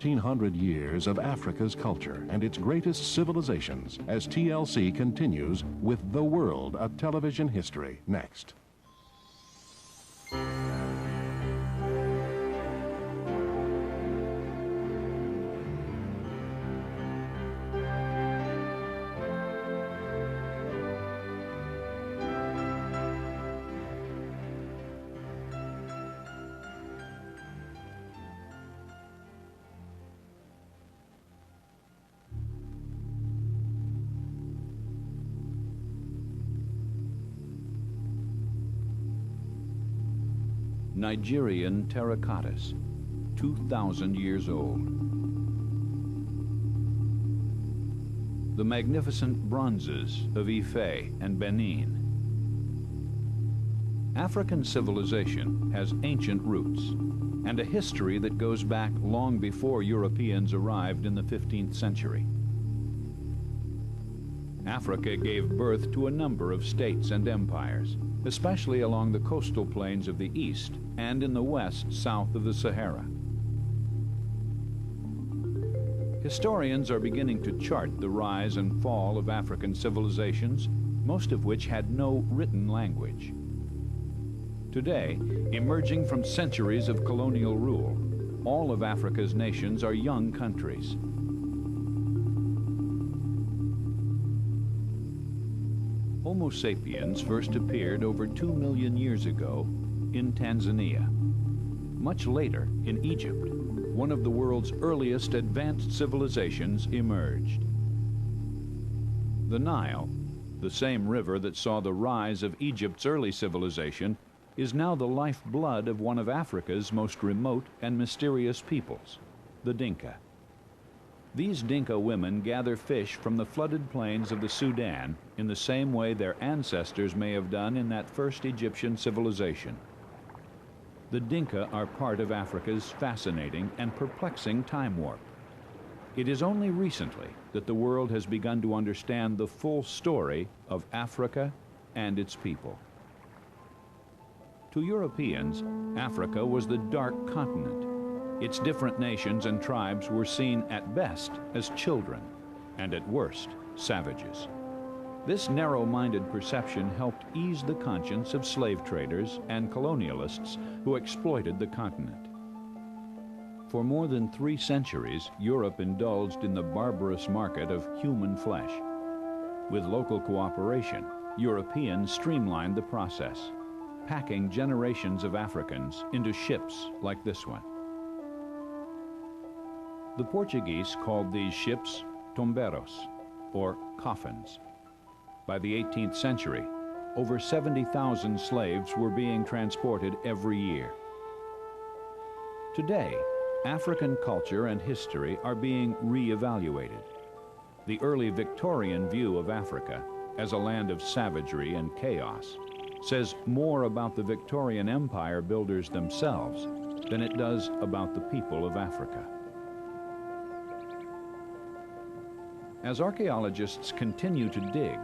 1,500 years of Africa's culture and its greatest civilizations as TLC continues with The World of Television History next. Nigerian terracottas, 2,000 years old. The magnificent bronzes of Ife and Benin. African civilization has ancient roots and a history that goes back long before Europeans arrived in the 15th century. Africa gave birth to a number of states and empires, especially along the coastal plains of the east and in the west south of the Sahara. Historians are beginning to chart the rise and fall of African civilizations, most of which had no written language. Today, emerging from centuries of colonial rule, all of Africa's nations are young countries. Homo sapiens first appeared over 2 million years ago in Tanzania. Much later, in Egypt, one of the world's earliest advanced civilizations emerged. The Nile, the same river that saw the rise of Egypt's early civilization, is now the lifeblood of one of Africa's most remote and mysterious peoples, the Dinka. These Dinka women gather fish from the flooded plains of the Sudan in the same way their ancestors may have done in that first Egyptian civilization. The Dinka are part of Africa's fascinating and perplexing time warp. It is only recently that the world has begun to understand the full story of Africa and its people. To Europeans, Africa was the dark continent. Its different nations and tribes were seen at best as children, and at worst, savages. This narrow-minded perception helped ease the conscience of slave traders and colonialists who exploited the continent. For more than 3 centuries, Europe indulged in the barbarous market of human flesh. With local cooperation, Europeans streamlined the process, packing generations of Africans into ships like this one. The Portuguese called these ships tombeiros, or coffins. By the 18th century, over 70,000 slaves were being transported every year. Today, African culture and history are being re-evaluated. The early Victorian view of Africa as a land of savagery and chaos says more about the Victorian Empire builders themselves than it does about the people of Africa. As archaeologists continue to dig,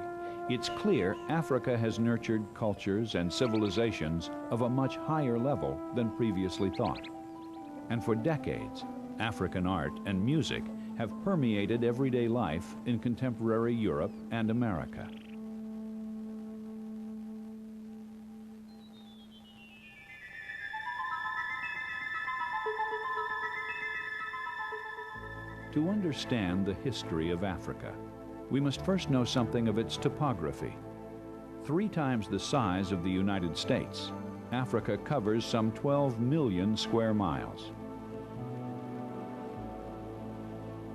it's clear Africa has nurtured cultures and civilizations of a much higher level than previously thought. And for decades, African art and music have permeated everyday life in contemporary Europe and America. To understand the history of Africa, we must first know something of its topography. 3 times the size of the United States, Africa covers some 12 million square miles.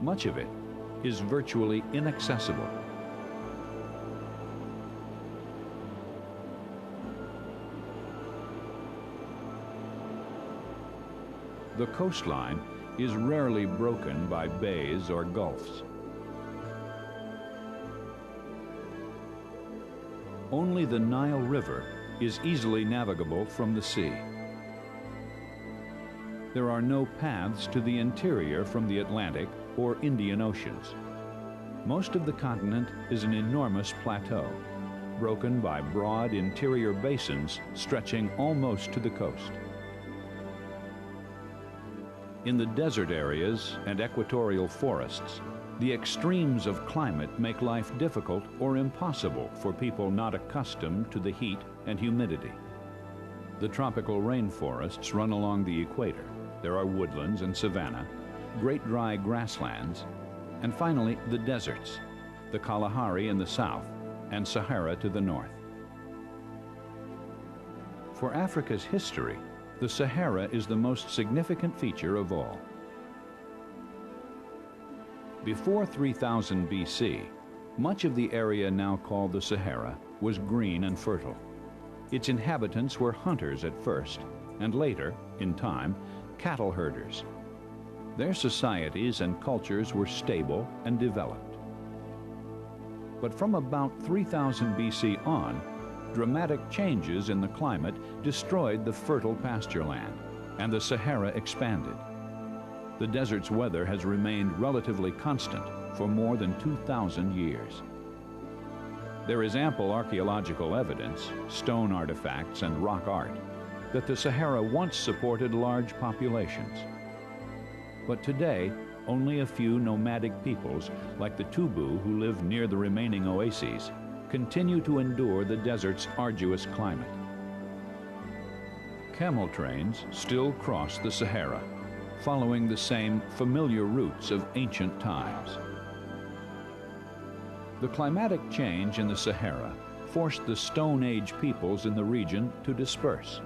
Much of it is virtually inaccessible. The coastline is rarely broken by bays or gulfs. Only the Nile River is easily navigable from the sea. There are no paths to the interior from the Atlantic or Indian Oceans. Most of the continent is an enormous plateau, broken by broad interior basins stretching almost to the coast. In the desert areas and equatorial forests, the extremes of climate make life difficult or impossible for people not accustomed to the heat and humidity. The tropical rainforests run along the equator. There are woodlands and savanna, great dry grasslands, and finally the deserts, the Kalahari in the south and Sahara to the north. For Africa's history, the Sahara is the most significant feature of all. Before 3000 BC, much of the area now called the Sahara was green and fertile. Its inhabitants were hunters at first, and later, in time, cattle herders. Their societies and cultures were stable and developed. But from about 3000 BC on, dramatic changes in the climate destroyed the fertile pasture land, and the Sahara expanded. The desert's weather has remained relatively constant for more than 2,000 years. There is ample archaeological evidence, stone artifacts, and rock art that the Sahara once supported large populations. But today, only a few nomadic peoples, like the Tubu who live near the remaining oases, continue to endure the desert's arduous climate. Camel trains still cross the Sahara, following the same familiar routes of ancient times. The climatic change in the Sahara forced the Stone Age peoples in the region to disperse.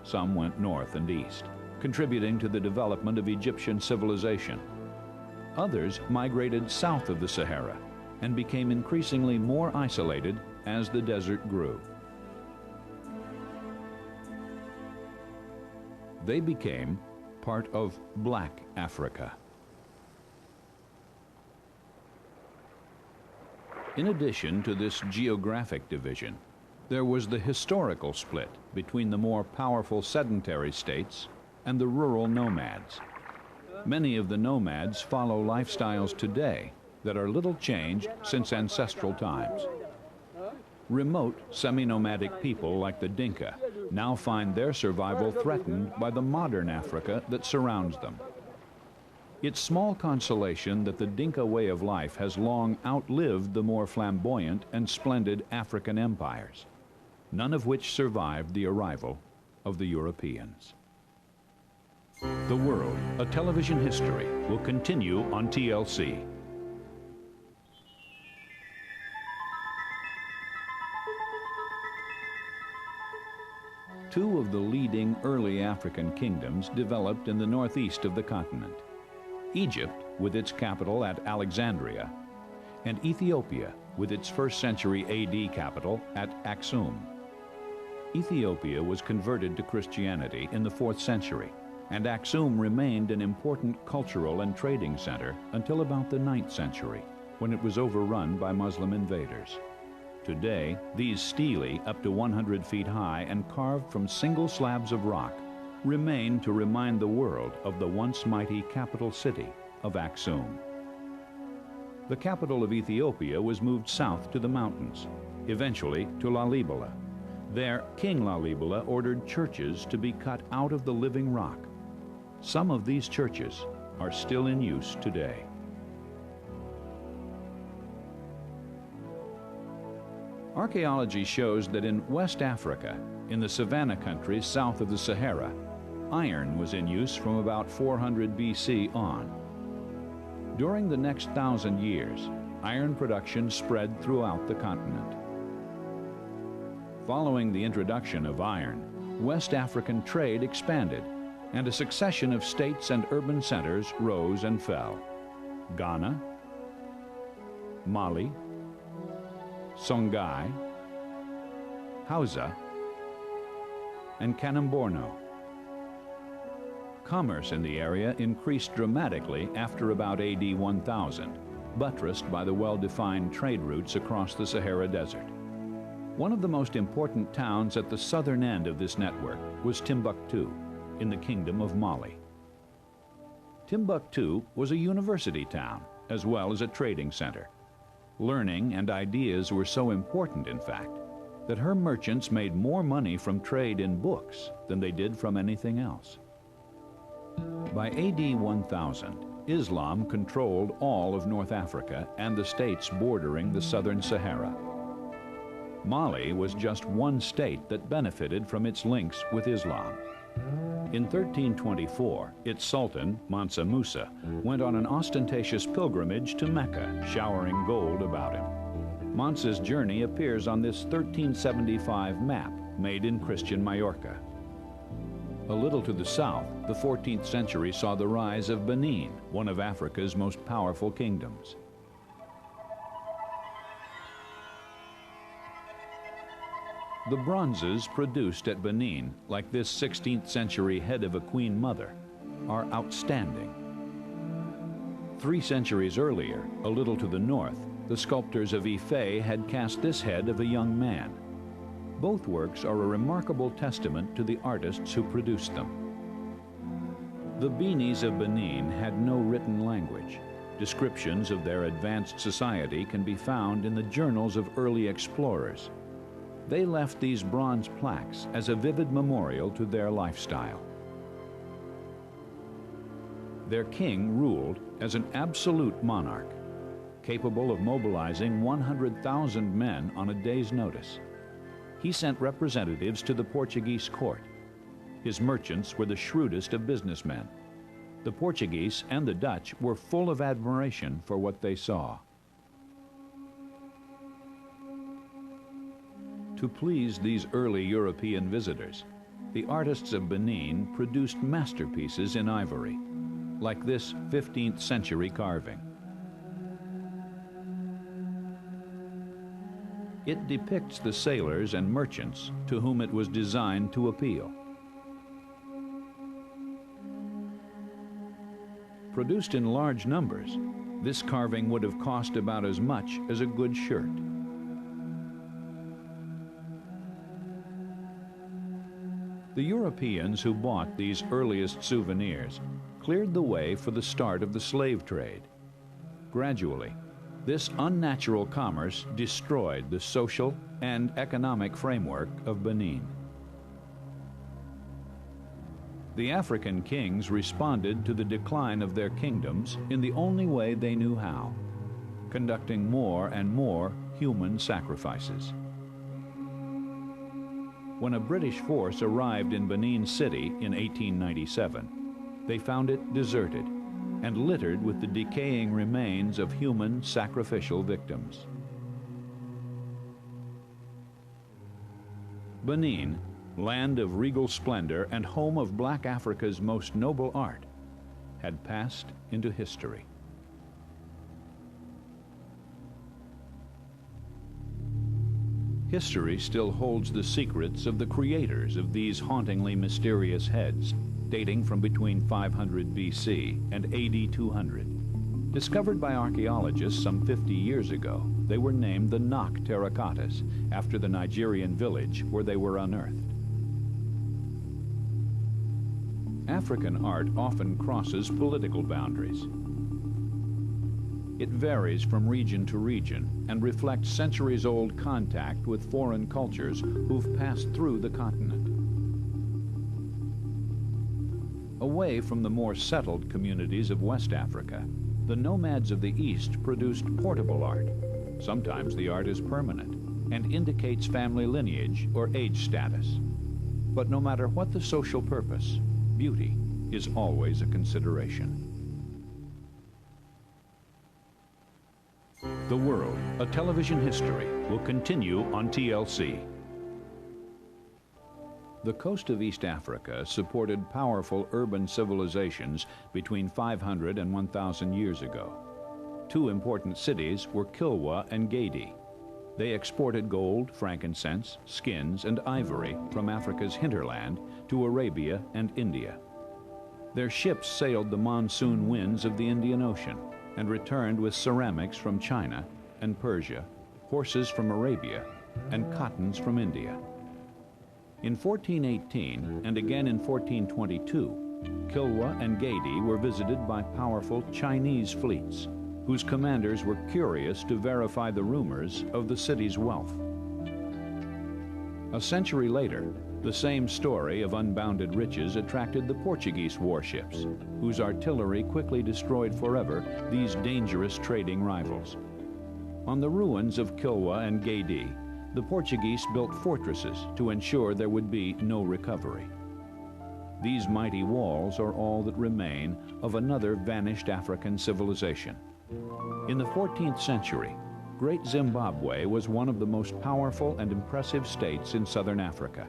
Some went north and east, contributing to the development of Egyptian civilization. Others migrated south of the Sahara and became increasingly more isolated as the desert grew. They became part of Black Africa. In addition to this geographic division, there was the historical split between the more powerful sedentary states and the rural nomads. Many of the nomads follow lifestyles today that are little changed since ancestral times. Remote, semi-nomadic people like the Dinka now find their survival threatened by the modern Africa that surrounds them. It's small consolation that the Dinka way of life has long outlived the more flamboyant and splendid African empires, none of which survived the arrival of the Europeans. The World, a Television History, will continue on TLC. Two of the leading early African kingdoms developed in the northeast of the continent: Egypt, with its capital at Alexandria, and Ethiopia, with its 1st century AD capital at Aksum. Ethiopia was converted to Christianity in the 4th century, and Aksum remained an important cultural and trading center until about the 9th century, when it was overrun by Muslim invaders. Today, these stelae, up to 100 feet high and carved from single slabs of rock, remain to remind the world of the once mighty capital city of Aksum. The capital of Ethiopia was moved south to the mountains, eventually to Lalibela. There, King Lalibela ordered churches to be cut out of the living rock. Some of these churches are still in use today. Archaeology shows that in West Africa, in the savanna countries south of the Sahara, iron was in use from about 400 BC on. During the next 1,000 years, iron production spread throughout the continent. Following the introduction of iron, West African trade expanded, and a succession of states and urban centers rose and fell: Ghana, Mali, Songhai, Hausa, and Kanem-Borno. Commerce in the area increased dramatically after about AD 1000, buttressed by the well-defined trade routes across the Sahara Desert. One of the most important towns at the southern end of this network was Timbuktu, in the Kingdom of Mali. Timbuktu was a university town, as well as a trading center. Learning and ideas were so important, in fact, that her merchants made more money from trade in books than they did from anything else. By AD 1000, Islam controlled all of North Africa and the states bordering the southern Sahara. Mali was just one state that benefited from its links with Islam. In 1324, its sultan, Mansa Musa, went on an ostentatious pilgrimage to Mecca, showering gold about him. Mansa's journey appears on this 1375 map made in Christian Majorca. A little to the south, the 14th century saw the rise of Benin, one of Africa's most powerful kingdoms. The bronzes produced at Benin, like this 16th century head of a queen mother, are outstanding. 3 centuries earlier, a little to the north, the sculptors of Ife had cast this head of a young man. Both works are a remarkable testament to the artists who produced them. The Benis of Benin had no written language. Descriptions of their advanced society can be found in the journals of early explorers. They left these bronze plaques as a vivid memorial to their lifestyle. Their king ruled as an absolute monarch, capable of mobilizing 100,000 men on a day's notice. He sent representatives to the Portuguese court. His merchants were the shrewdest of businessmen. The Portuguese and the Dutch were full of admiration for what they saw. To please these early European visitors, the artists of Benin produced masterpieces in ivory, like this 15th century carving. It depicts the sailors and merchants to whom it was designed to appeal. Produced in large numbers, this carving would have cost about as much as a good shirt. The Europeans who bought these earliest souvenirs cleared the way for the start of the slave trade. Gradually, this unnatural commerce destroyed the social and economic framework of Benin. The African kings responded to the decline of their kingdoms in the only way they knew how, conducting more and more human sacrifices. When a British force arrived in Benin City in 1897, they found it deserted and littered with the decaying remains of human sacrificial victims. Benin, land of regal splendor and home of Black Africa's most noble art, had passed into history. History still holds the secrets of the creators of these hauntingly mysterious heads, dating from between 500 BC and AD 200. Discovered by archaeologists some 50 years ago, they were named the Nok terracottas, after the Nigerian village where they were unearthed. African art often crosses political boundaries. It varies from region to region and reflects centuries-old contact with foreign cultures who've passed through the continent. Away from the more settled communities of West Africa, the nomads of the East produced portable art. Sometimes the art is permanent and indicates family lineage or age status. But no matter what the social purpose, beauty is always a consideration. The World, a Television History, will continue on TLC. The coast of East Africa supported powerful urban civilizations between 500 and 1,000 years ago. 2 important cities were Kilwa and Gedi. They exported gold, frankincense, skins, and ivory from Africa's hinterland to Arabia and India. Their ships sailed the monsoon winds of the Indian Ocean and returned with ceramics from China and Persia, horses from Arabia, and cottons from India. In 1418 and again in 1422, Kilwa and Gedi were visited by powerful Chinese fleets, whose commanders were curious to verify the rumors of the city's wealth. A century later, The same story of unbounded riches attracted the Portuguese warships, whose artillery quickly destroyed forever these dangerous trading rivals. On the ruins of Kilwa and Gedi, the Portuguese built fortresses to ensure there would be no recovery. These mighty walls are all that remain of another vanished African civilization. In the 14th century, Great Zimbabwe was one of the most powerful and impressive states in southern Africa.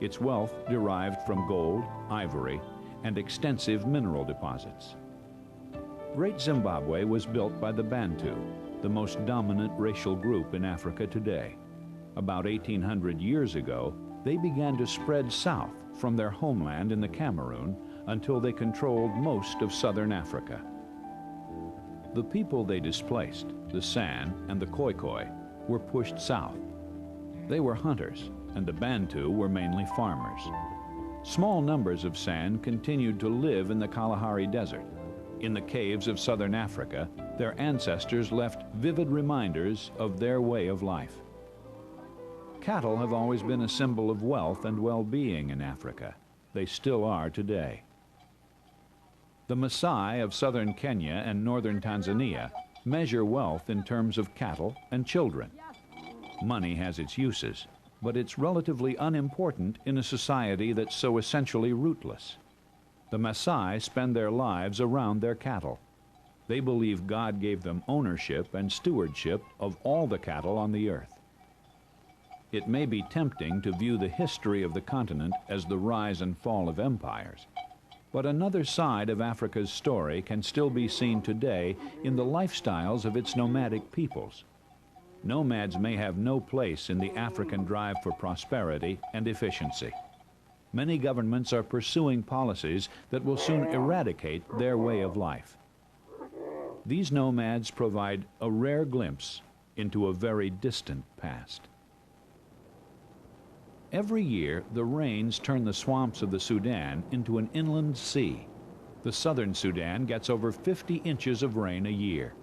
Its wealth derived from gold, ivory, and extensive mineral deposits. Great Zimbabwe was built by the Bantu, the most dominant racial group in Africa today. About 1,800 years ago, they began to spread south from their homeland in the Camerron until they controlled most of southern Africa. The people they displaced, the San and the Khoikhoi, were pushed south. They were hunters, and the Bantu were mainly farmers. Small numbers of San continued to live in the Kalahari Desert. In the caves of southern Africa, their ancestors left vivid reminders of their way of life. Cattle have always been a symbol of wealth and well-being in Africa. They still are today. The Maasai of southern Kenya and northern Tanzania measure wealth in terms of cattle and children. Money has its uses, but it's relatively unimportant in a society that's so essentially rootless. The Maasai spend their lives around their cattle. They believe God gave them ownership and stewardship of all the cattle on the earth. It may be tempting to view the history of the continent as the rise and fall of empires, but another side of Africa's story can still be seen today in the lifestyles of its nomadic peoples. Nomads may have no place in the African drive for prosperity and efficiency. Many governments are pursuing policies that will soon eradicate their way of life. These nomads provide a rare glimpse into a very distant past. Every year, the rains turn the swamps of the Sudan into an inland sea. The southern Sudan gets over 50 inches of rain a year.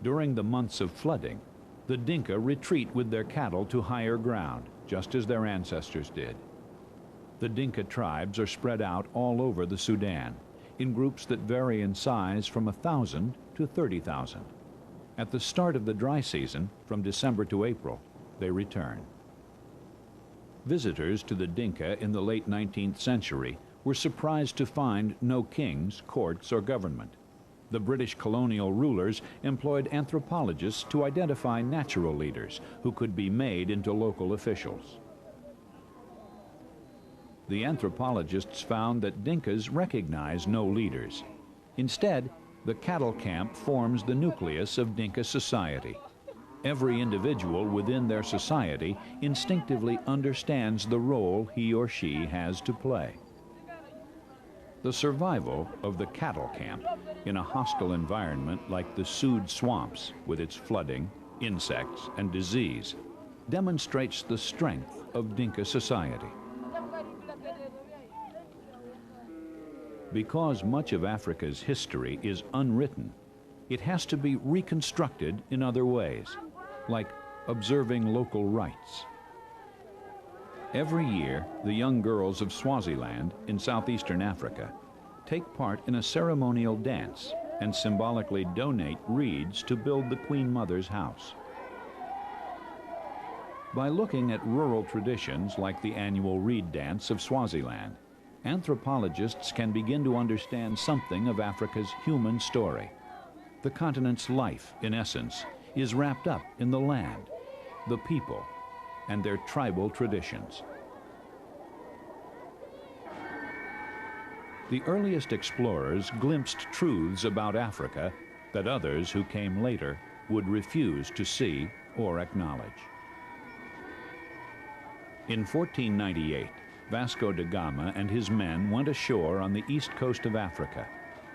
During the months of flooding, the Dinka retreat with their cattle to higher ground, just as their ancestors did. The Dinka tribes are spread out all over the Sudan, in groups that vary in size from 1,000 to 30,000. At the start of the dry season, from December to April, they return. Visitors to the Dinka in the late 19th century were surprised to find no kings, courts, or government. The British colonial rulers employed anthropologists to identify natural leaders who could be made into local officials. The anthropologists found that Dinkas recognize no leaders. Instead, the cattle camp forms the nucleus of Dinka society. Every individual within their society instinctively understands the role he or she has to play. The survival of the cattle camp in a hostile environment like the Sud swamps with its flooding, insects, and disease demonstrates the strength of Dinka society. Because much of Africa's history is unwritten, it has to be reconstructed in other ways, like observing local rites. Every year, the young girls of Swaziland in southeastern Africa take part in a ceremonial dance and symbolically donate reeds to build the Queen Mother's house. By looking at rural traditions like the annual reed dance of Swaziland, anthropologists can begin to understand something of Africa's human story. The continent's life, in essence, is wrapped up in the land, the people, and their tribal traditions. The earliest explorers glimpsed truths about Africa that others who came later would refuse to see or acknowledge. In 1498, Vasco da Gama and his men went ashore on the east coast of Africa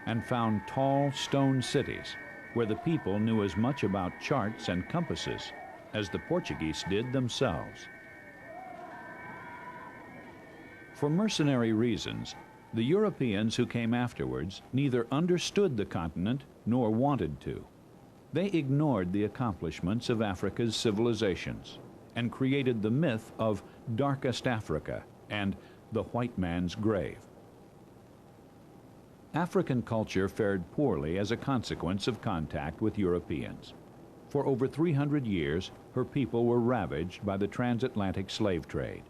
and found tall stone cities where the people knew as much about charts and compasses as the Portuguese did themselves. For mercenary reasons, the Europeans who came afterwards neither understood the continent nor wanted to. They ignored the accomplishments of Africa's civilizations and created the myth of Darkest Africa and the white man's grave. African culture fared poorly as a consequence of contact with Europeans. For over 300 years, her people were ravaged by the transatlantic slave trade.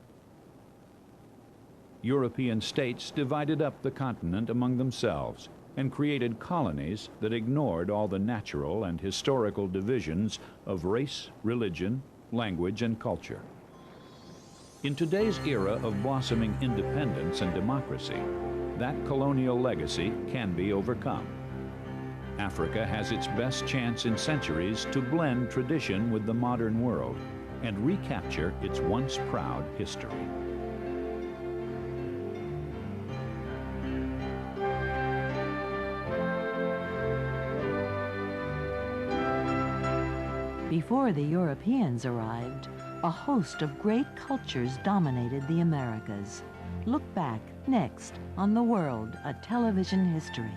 European states divided up the continent among themselves and created colonies that ignored all the natural and historical divisions of race, religion, language, and culture. In today's era of blossoming independence and democracy, that colonial legacy can be overcome. Africa has its best chance in centuries to blend tradition with the modern world and recapture its once proud history. Before the Europeans arrived, a host of great cultures dominated the Americas. Look back next on The World, a Television History.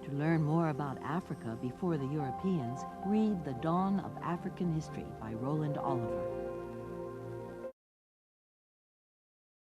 To learn more about Africa before the Europeans, read The Dawn of African History by Roland Oliver.